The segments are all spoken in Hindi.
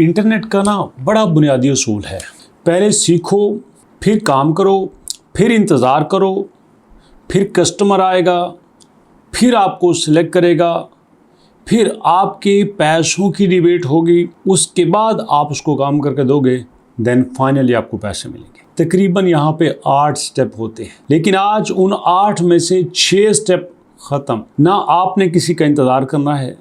इंटरनेट का ना बड़ा बुनियादी उसूल है। पहले सीखो, फिर काम करो, फिर इंतज़ार करो, फिर कस्टमर आएगा, फिर आपको सिलेक्ट करेगा, फिर आपके पैसों की डिबेट होगी, उसके बाद आप उसको काम करके दोगे, देन फाइनली आपको पैसे मिलेंगे। तकरीबन यहाँ पे 8 स्टेप होते हैं, लेकिन आज उन 8 में से 6 स्टेप ख़त्म। ना आपने किसी का इंतज़ार करना है,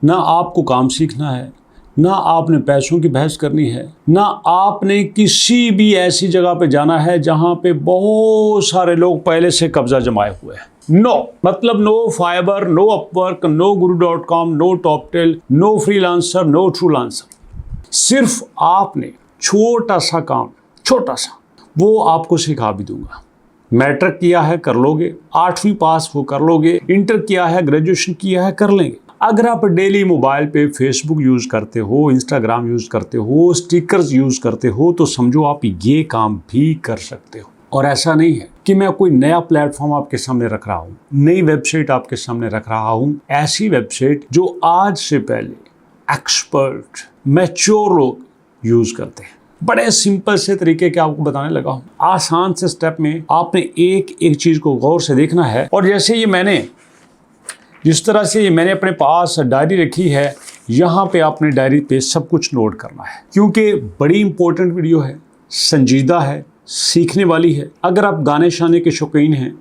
ना आपको काम सीखना है, ना आपने पैसों की बहस करनी है, ना आपने किसी भी ऐसी जगह पे जाना है जहाँ पे बहुत सारे लोग पहले से कब्जा जमाए हुए हैं। नो मतलब no Fiverr, no Upwork, no guru.com, no Toptal, no Freelancer, no Truelancer. सिर्फ आपने छोटा सा काम, छोटा सा, वो आपको सिखा भी दूंगा। मैट्रिक किया है कर लोगे, 8वीं पास हो कर लोगे, इंटर किया है, ग्रेजुएशन किया है कर लेंगे। अगर आप डेली मोबाइल पे फेसबुक यूज़ करते हो, इंस्टाग्राम यूज़ करते हो, स्टिकर्स यूज़ करते हो, तो समझो आप ये काम भी कर सकते हो। और ऐसा नहीं है कि मैं कोई नया प्लेटफॉर्म आपके सामने रख रहा हूँ, नई वेबसाइट आपके सामने रख रहा हूँ। ऐसी वेबसाइट जो आज से पहले एक्सपर्ट, मैच्योर लोग यूज़ करते हैं। बड़े सिंपल से तरीके के आपको बताने लगा हूँ। आसान से स्टेप में आपने एक एक चीज़ को गौर से देखना है। और जैसे जिस तरह से मैंने अपने पास डायरी रखी है, यहाँ पे आपने डायरी पे सब कुछ नोट करना है, क्योंकि बड़ी इंपॉर्टेंट वीडियो है, संजीदा है, सीखने वाली है। अगर आप गाने शाने के शौकीन हैं,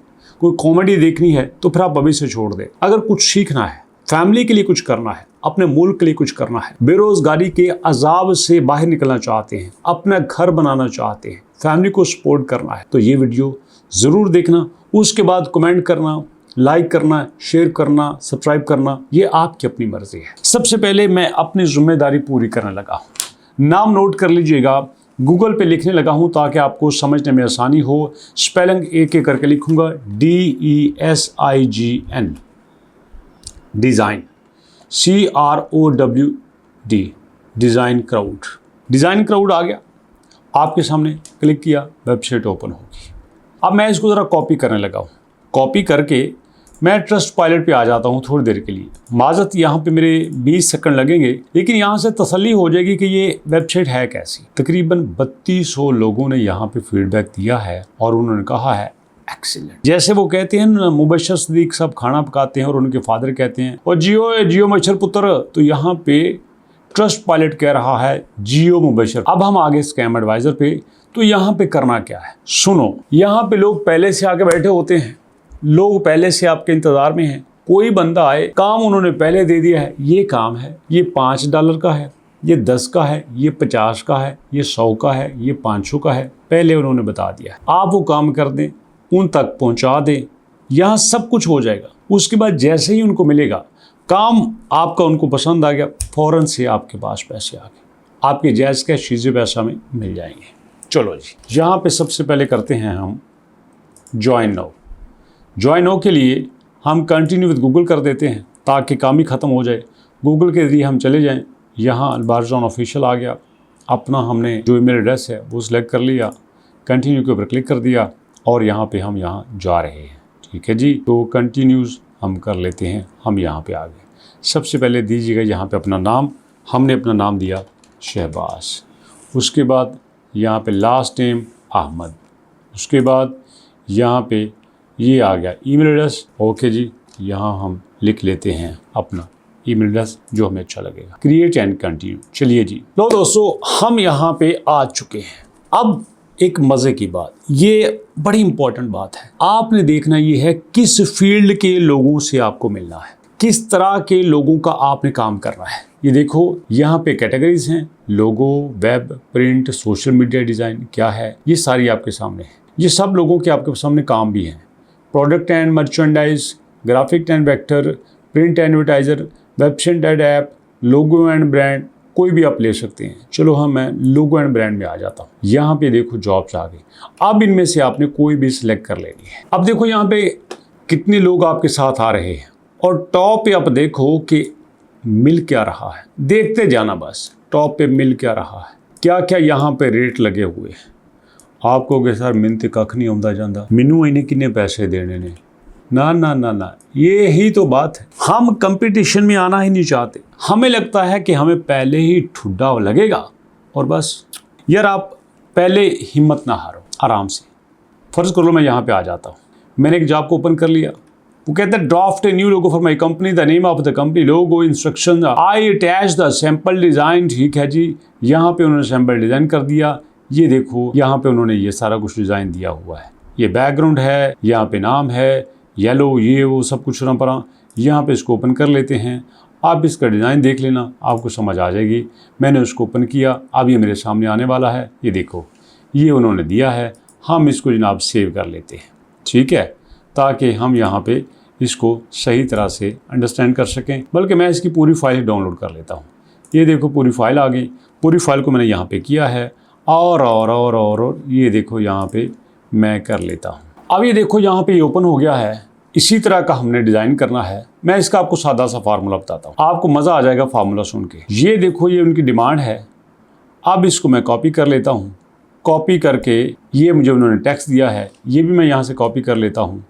कोई कॉमेडी देखनी है, तो फिर आप अभी से छोड़ दें। अगर कुछ सीखना है, फैमिली के लिए कुछ करना है, अपने मुल्क के लिए कुछ करना है, बेरोजगारी के अजाब से बाहर निकलना चाहते हैं, अपना घर बनाना चाहते हैं, फैमिली को सपोर्ट करना है, तो ये वीडियो ज़रूर देखना। उसके बाद कमेंट करना, लाइक करना, शेयर करना, सब्सक्राइब करना, ये आपकी अपनी मर्जी है। सबसे पहले मैं अपनी जिम्मेदारी पूरी करने लगा हूँ। नाम नोट कर लीजिएगा, गूगल पे लिखने लगा हूँ ताकि आपको समझने में आसानी हो। स्पेलिंग एक एक करके लिखूंगा, DESIGN, design, CROWD, design crowd. Design crowd आ गया आपके सामने, क्लिक किया, वेबसाइट ओपन होगी। अब मैं इसको ज़रा कॉपी करने लगा हूँ। कॉपी करके मैं ट्रस्ट पायलट पे आ जाता हूँ थोड़ी देर के लिए। माज़रत यहाँ पे मेरे 20 सेकंड लगेंगे, लेकिन यहाँ से तसल्ली हो जाएगी कि ये वेबसाइट है कैसी। तकरीबन 3200 लोगों ने यहाँ पे फीडबैक दिया है और उन्होंने कहा है एक्सीलेंट। जैसे वो कहते हैं ना, मुबशर सदीक साहब खाना पकाते हैं और उनके फादर कहते हैं और जियो मच्छर पुत्र, तो यहाँ पे ट्रस्ट पायलट कह रहा है जियो मुबशर। अब हम आगे स्कैम एडवाइजर पे, तो यहाँ पे करना क्या है सुनो। यहाँ पे लोग पहले से आके बैठे होते हैं, लोग पहले से आपके इंतजार में हैं। कोई बंदा आए, काम उन्होंने पहले दे दिया है, ये काम है, ये $5 का है, ये 10 का है, ये 50 का है, ये 100 का है, ये 500 का है, पहले उन्होंने बता दिया है। आप वो काम कर दें, उन तक पहुंचा दें, यहाँ सब कुछ हो जाएगा। उसके बाद जैसे ही उनको मिलेगा काम, आपका उनको पसंद आ गया, फ़ौरन से आपके पास पैसे आ गए, आपके जायज़ कैश चीज़ें पैसा में मिल जाएंगे। चलो जी, यहाँ पे सबसे पहले करते हैं हम ज्वाइन नाउ। ज्वाइन नाउ के लिए हम कंटिन्यू विद गूगल कर देते हैं ताकि काम ही ख़त्म हो जाए। गूगल के ज़रिए हम चले जाएं। यहाँ अलबारजान ऑफिशियल आ गया, अपना हमने जो ईमेल एड्रेस है वो सिलेक्ट कर लिया, कंटिन्यू के ऊपर क्लिक कर दिया और यहाँ पे हम यहाँ जा रहे हैं। ठीक है जी, तो कंटिन्यूज़ हम कर लेते हैं। हम यहाँ पे आ गए। सबसे पहले दीजिएगा यहाँ पे अपना नाम। हमने अपना नाम दिया शहबाज। उसके बाद यहाँ पे लास्ट नेम अहमद। उसके बाद यहाँ पे ये आ गया ईमेल एड्रेस। ओके जी, यहाँ हम लिख लेते हैं अपना ईमेल एड्रेस जो हमें अच्छा लगेगा। Create and continue. चलिए जी, लो दोस्तों, हम यहाँ पे आ चुके हैं। अब एक मज़े की बात, ये बड़ी इंपॉर्टेंट बात है, आपने देखना ये है किस फील्ड के लोगों से आपको मिलना है, किस तरह के लोगों का आपने काम करना है। ये देखो यहाँ पे कैटेगरीज हैं, logo, web, print, social media design क्या है, ये सारी आपके सामने है। ये सब लोगों के आपके सामने काम भी हैं। Product and merchandise, graphic and vector, print advertiser, website and app, logo and brand, कोई भी आप ले सकते हैं। चलो मैं लोगो एंड ब्रांड में आ जाता हूँ। यहाँ पे देखो जॉब्स आ गई। अब इनमें से आपने कोई भी सिलेक्ट कर लेनी है। अब देखो यहाँ पे कितने लोग आपके साथ आ रहे हैं और टॉप पे आप देखो कि मिल क्या रहा है। देखते जाना बस, टॉप पे मिल क्या रहा है, क्या क्या यहाँ पे रेट लगे हुए हैं। आप कहोगे सर मिन ते कख नहीं आउंदा जांदा, मैनू इन्हें किन्ने पैसे देने ने, ना ना ना ना, ये ही तो बात है। हम कंपटीशन में आना ही नहीं चाहते। हमें लगता है कि हमें पहले ही ठुड्डा लगेगा और बस। यार आप पहले हिम्मत ना हारो, आराम से। फर्ज कर लो मैं यहाँ पे आ जाता हूँ, मैंने एक जॉब को ओपन कर लिया। वो कहता है draft a new logo for my company, the name of the company, logo, instruction, I attach the sample design. ठीक है जी, यहाँ पे उन्होंने सैंपल डिज़ाइन कर दिया। ये देखो यहाँ पे उन्होंने ये सारा कुछ डिज़ाइन दिया हुआ है। ये बैकग्राउंड है, यहाँ पे नाम है, येलो, ये वो सब कुछ रंपरा। यहाँ पे इसको ओपन कर लेते हैं। आप इसका डिज़ाइन देख लेना, आपको समझ आ जाएगी। मैंने उसको ओपन किया, अब ये मेरे सामने आने वाला है। ये देखो, ये उन्होंने दिया है। हम इसको जनाब सेव कर लेते हैं, ठीक है, ताकि हम यहाँ पे इसको सही तरह से अंडरस्टैंड कर सकें। बल्कि मैं इसकी पूरी फाइल डाउनलोड कर लेता हूँ। ये देखो पूरी फाइल आ गई। पूरी फाइल को मैंने यहाँ पे किया है और ये देखो यहाँ पे मैं कर लेता हूँ। अब ये देखो यहाँ पे ये ओपन हो गया है। इसी तरह का हमने डिज़ाइन करना है। मैं इसका आपको सादा सा फार्मूला बताता हूँ, आपको मज़ा आ जाएगा फार्मूला सुन के। ये देखो ये उनकी डिमांड है। अब इसको मैं कॉपी कर लेता हूँ। कॉपी करके ये मुझे उन्होंने टेक्स्ट दिया है, ये भी मैं यहाँ से कॉपी कर लेता हूँ।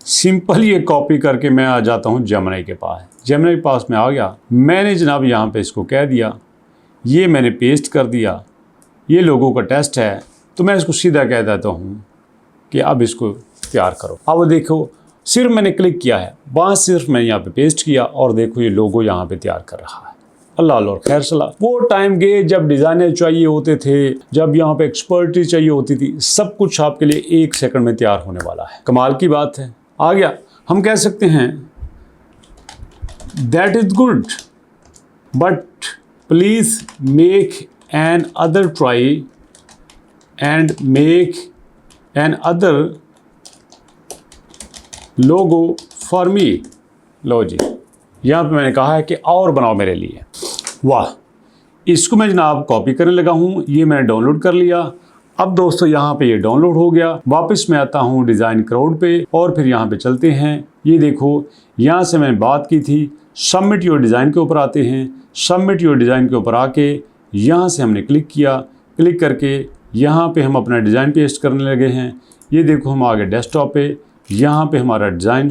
सिंपल ये कॉपी करके मैं आ जाता हूँ जेमिनी के पास। जेमिनी के पास में आ गया। मैंने जनाब यहाँ पे इसको कह दिया, ये मैंने पेस्ट कर दिया। ये लोगों का टेस्ट है, तो मैं इसको सीधा कह देता हूँ कि अब इसको तैयार करो। अब देखो सिर्फ मैंने क्लिक किया है, बस सिर्फ मैंने यहाँ पे पेस्ट किया और देखो ये लोगो यहाँ पे तैयार कर रहा है। अल्लाह और खैर सलाह। वो टाइम गए जब डिज़ाइनर चाहिए होते थे, जब यहाँ पे एक्सपर्टी चाहिए होती थी। सब कुछ आपके लिए 1 सेकंड में तैयार होने वाला है। कमाल की बात है। आ गया। हम कह सकते हैं that is good but please make another try and make another logo for me. लो जी, यहाँ पे मैंने कहा है कि और बनाओ मेरे लिए। वाह, इसको मैं जनाब कॉपी करने लगा हूँ। ये मैंने डाउनलोड कर लिया। अब दोस्तों यहाँ पे ये डाउनलोड हो गया। वापस मैं आता हूँ डिज़ाइन क्राउड पे और फिर यहाँ पे चलते हैं। ये देखो यहाँ से मैंने बात की थी, सबमिट योर डिज़ाइन के ऊपर आते हैं। सबमिट योर डिज़ाइन के ऊपर आके यहाँ से हमने क्लिक किया। क्लिक करके यहाँ पे हम अपना डिज़ाइन पेस्ट करने लगे हैं। ये देखो हम आ गए डेस्कटॉप पे। यहाँ पे हमारा डिज़ाइन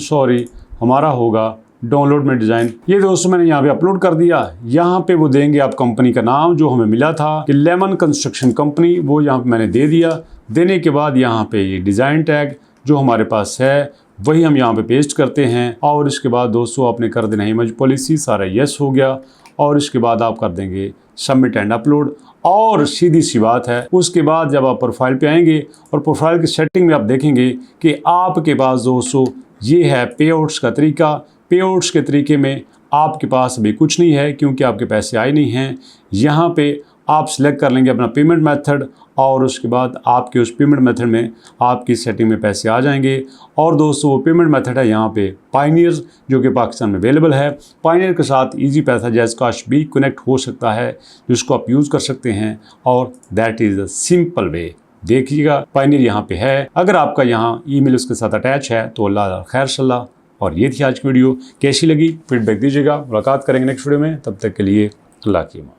हमारा होगा डाउनलोड में डिज़ाइन। ये दोस्तों मैंने यहाँ पे अपलोड कर दिया। यहाँ पे वो देंगे आप कंपनी का नाम जो हमें मिला था कि लेमन कंस्ट्रक्शन कंपनी, वो यहाँ पे मैंने दे दिया। देने के बाद यहाँ पे ये डिज़ाइन टैग जो हमारे पास है वही हम यहाँ पे पेस्ट करते हैं। और इसके बाद दोस्तों आपने कर देना इमेज पॉलिसी, सारा यस हो गया। और इसके बाद आप कर देंगे सबमिट एंड अपलोड। और सीधी सी बात है, उसके बाद जब आप प्रोफाइल पे आएंगे और प्रोफाइल की सेटिंग में आप देखेंगे कि आपके पास दोस्तों ये है पेआउट्स का तरीका। पेआउट्स के तरीके में आपके पास अभी कुछ नहीं है क्योंकि आपके पैसे आए नहीं हैं। यहाँ पे आप सिलेक्ट कर लेंगे अपना पेमेंट मेथड और उसके बाद आपके उस पेमेंट मेथड में आपकी सेटिंग में पैसे आ जाएंगे। और दोस्तों वो पेमेंट मेथड है यहाँ पे पायनियर, जो कि पाकिस्तान में अवेलेबल है। पायनियर के साथ इजी पैसा जैज़ काश भी कनेक्ट हो सकता है, जिसको आप यूज़ कर सकते हैं। और that is the simple way. देखिएगा पायनियर यहाँ पे है। अगर आपका यहाँ ईमेल उसके साथ अटैच है तो अल्लाह खैर सल्ला। और ये थी आज की वीडियो। कैसी लगी फीडबैक दीजिएगा। मुलाकात करेंगे नेक्स्ट वीडियो में, तब तक के लिए अल्लाह की अमान।